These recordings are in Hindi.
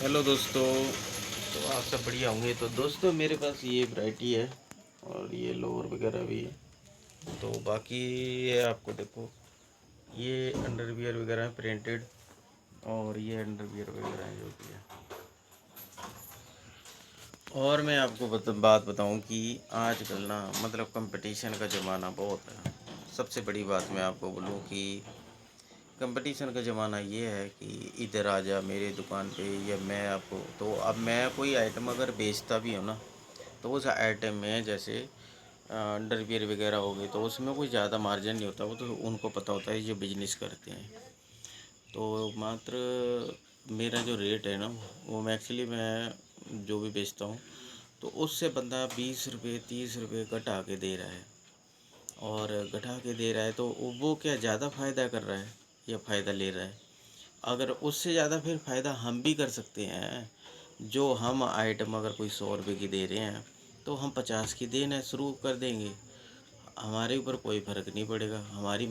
हेलो दोस्तों। तो आप सब बढ़िया होंगे। तो दोस्तों मेरे पास ये वैरायटी है और ये लोअर वगैरह भी है। तो बाकी ये आपको देखो, ये अंडरवियर वगैरह है प्रिंटेड, और ये अंडरवियर वगैरह है जो भी है। और मैं आपको बात बताऊं कि आजकल ना मतलब कंपटीशन का ज़माना बहुत है। सबसे बड़ी बात मैं आपको बोलूं कि कंपटीशन का ज़माना ये है कि इधर आ जा मेरे दुकान पे, या मैं आपको तो अब मैं कोई आइटम अगर बेचता भी हूँ ना, तो उस आइटम में जैसे अंडरवियर वगैरह हो गई, तो उसमें कोई ज़्यादा मार्जिन नहीं होता। वो तो उनको पता होता है जो बिजनेस करते हैं। तो मात्र मेरा जो रेट है ना, वो मैं एक्चुअली मैं जो भी बेचता हूँ, तो उससे बंदा 20 रुपये 30 रुपये घटा के दे रहा है। और घटा के दे रहा है तो वो क्या ज़्यादा फ़ायदा कर रहा है या फ़ायदा ले रहा है? अगर उससे ज़्यादा फिर फ़ायदा हम भी कर सकते हैं। जो हम आइटम अगर कोई 100 रुपये की दे रहे हैं, तो हम 50 की देना शुरू कर देंगे। हमारे ऊपर कोई फ़र्क नहीं पड़ेगा, हमारी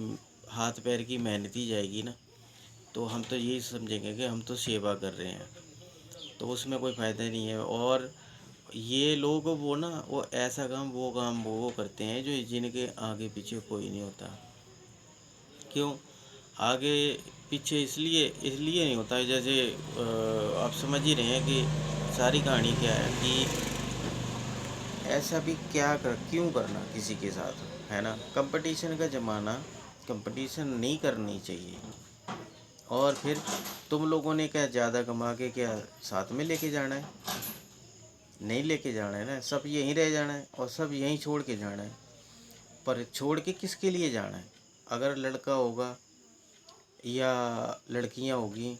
हाथ पैर की मेहनत ही जाएगी ना। तो हम तो यही समझेंगे कि हम तो सेवा कर रहे हैं, तो उसमें कोई फ़ायदा नहीं है। और ये लोग वो ऐसा काम वो करते हैं जो जिनके आगे पीछे कोई नहीं होता। क्यों आगे पीछे? इसलिए इसलिए नहीं होता है, जैसे आप समझ ही रहे हैं कि सारी कहानी क्या है कि ऐसा भी क्या कर क्यों करना किसी के साथ, है ना। कंपटीशन का ज़माना, कंपटीशन नहीं करनी चाहिए। और फिर तुम लोगों ने क्या ज़्यादा कमा के क्या साथ में लेके जाना है? नहीं लेके जाना है ना, सब यहीं रह जाना है और सब यहीं छोड़ के जाना है। पर छोड़ के किसके लिए जाना है? अगर लड़का होगा या लड़कियां होगी,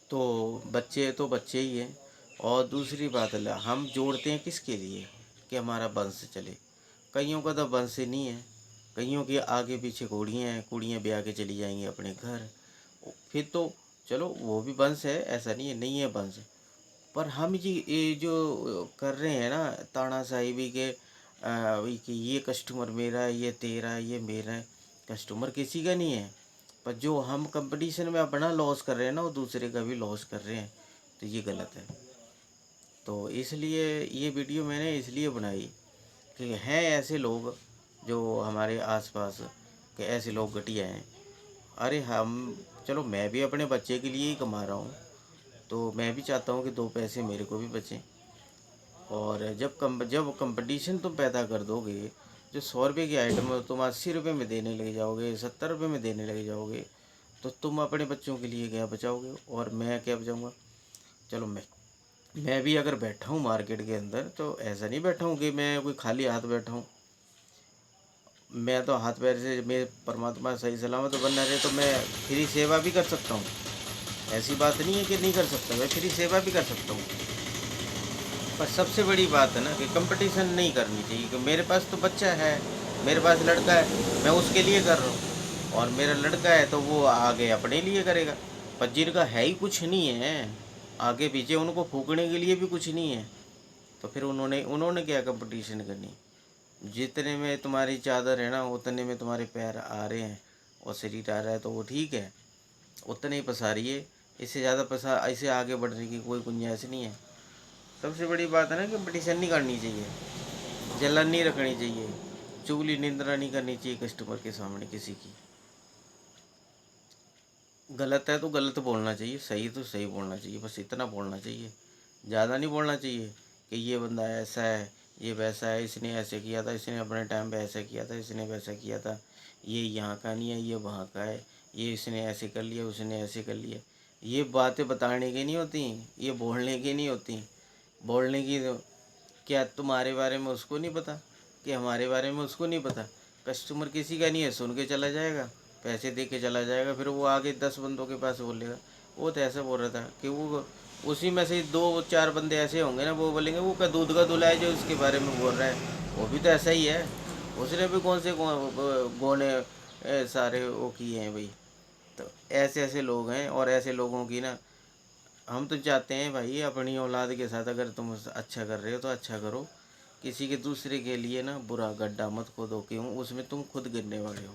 तो बच्चे ही हैं। और दूसरी बात है, हम जोड़ते हैं किसके लिए? कि हमारा वंश चले। कईयों का तो वंश ही नहीं है। कईयों के आगे पीछे कुड़ियाँ हैं, कुड़ियाँ ब्याह के चली जाएंगी अपने घर। फिर तो चलो वो भी वंश है, ऐसा नहीं है नहीं है वंश। पर हम ये जो कर रहे हैं ना तानाशाही भी के वही कि ये कस्टमर मेरा है, ये तेरा है, ये मेरा है। कस्टमर किसी का नहीं है। पर जो हम कंपटीशन में अपना लॉस कर रहे हैं ना, वो दूसरे का भी लॉस कर रहे हैं। तो ये गलत है। तो इसलिए ये वीडियो मैंने इसलिए बनाई कि हैं ऐसे लोग जो हमारे आसपास, के ऐसे लोग घटिया हैं। अरे हम, चलो मैं भी अपने बच्चे के लिए ही कमा रहा हूँ, तो मैं भी चाहता हूँ कि दो पैसे मेरे को भी बचें। और जब कंपटीशन तुम पैदा कर दोगे, जो 100 रुपये की आइटम है तुम 80 रुपये में देने लगे जाओगे, 70 रुपये में देने लगे जाओगे, तो तुम अपने बच्चों के लिए क्या बचाओगे और मैं क्या बचाऊँगा? चलो मैं भी अगर बैठा हूँ मार्केट के अंदर, तो ऐसा नहीं बैठा हूँ कि मैं कोई खाली हाथ बैठा हूँ। मैं तो हाथ पैर से, मैं परमात्मा सही सलामत बना रहे तो मैं फ्री सेवा भी कर सकता हूँ। ऐसी बात नहीं है कि नहीं कर सकता, मैं फ्री सेवा भी कर सकता हूँ। पर सबसे बड़ी बात है ना कि कंपटीशन नहीं करनी चाहिए। कि मेरे पास तो बच्चा है, मेरे पास लड़का है, मैं उसके लिए कर रहा हूँ। और मेरा लड़का है तो वो आगे अपने लिए करेगा। पर जिनका है ही कुछ नहीं है, आगे पीछे उनको फूकने के लिए भी कुछ नहीं है, तो फिर उन्होंने उन्होंने क्या कंपटीशन करनी? जितने में तुम्हारी चादर है ना, उतने में तुम्हारे पैर आ रहे हैं और शरीर आ रहा है, तो वो ठीक है, उतने ही पसारिए। इससे ज़्यादा पसार, इससे आगे बढ़ने की कोई गुंजाइश नहीं है। सबसे बड़ी बात है ना, कंपटीशन नहीं करनी चाहिए, जलन नहीं रखनी चाहिए, चुगली निंदा नहीं करनी चाहिए कस्टमर के सामने किसी की। गलत है तो गलत बोलना चाहिए, सही तो सही बोलना चाहिए, बस इतना बोलना चाहिए। ज़्यादा नहीं बोलना चाहिए कि ये बंदा ऐसा है, ये वैसा है, इसने ऐसे किया था, इसने अपने टाइम पे ऐसा किया था, इसने वैसा किया था, ये यहाँ का नहीं है, ये वहाँ का है, ये इसने ऐसे कर लिया, उसने ऐसे कर लिया। ये बातें बताने की नहीं होती, ये बोलने की नहीं होती। बोलने की क्या तुम्हारे बारे में उसको नहीं पता, कि हमारे बारे में उसको नहीं पता? कस्टमर किसी का नहीं है, सुन के चला जाएगा, पैसे दे के चला जाएगा, फिर वो आगे 10 बंदों के पास बोलेगा। वो तो ऐसा बोल रहा था कि वो उसी में से 2 4 बंदे ऐसे होंगे ना, वो बोलेंगे वो क्या दूध का दूल्हा है जो इसके बारे में बोल रहा है, वो भी तो ऐसा ही है। उसने भी कौन से गौने सारे वो किए हैं भाई। तो ऐसे ऐसे लोग हैं, और ऐसे लोगों की ना, हम तो चाहते हैं भाई अपनी औलाद के साथ अगर तुम अच्छा कर रहे हो तो अच्छा करो। किसी के दूसरे के लिए ना बुरा गड्ढा मत खोदो, क्यों उसमें तुम खुद गिरने वाले हो।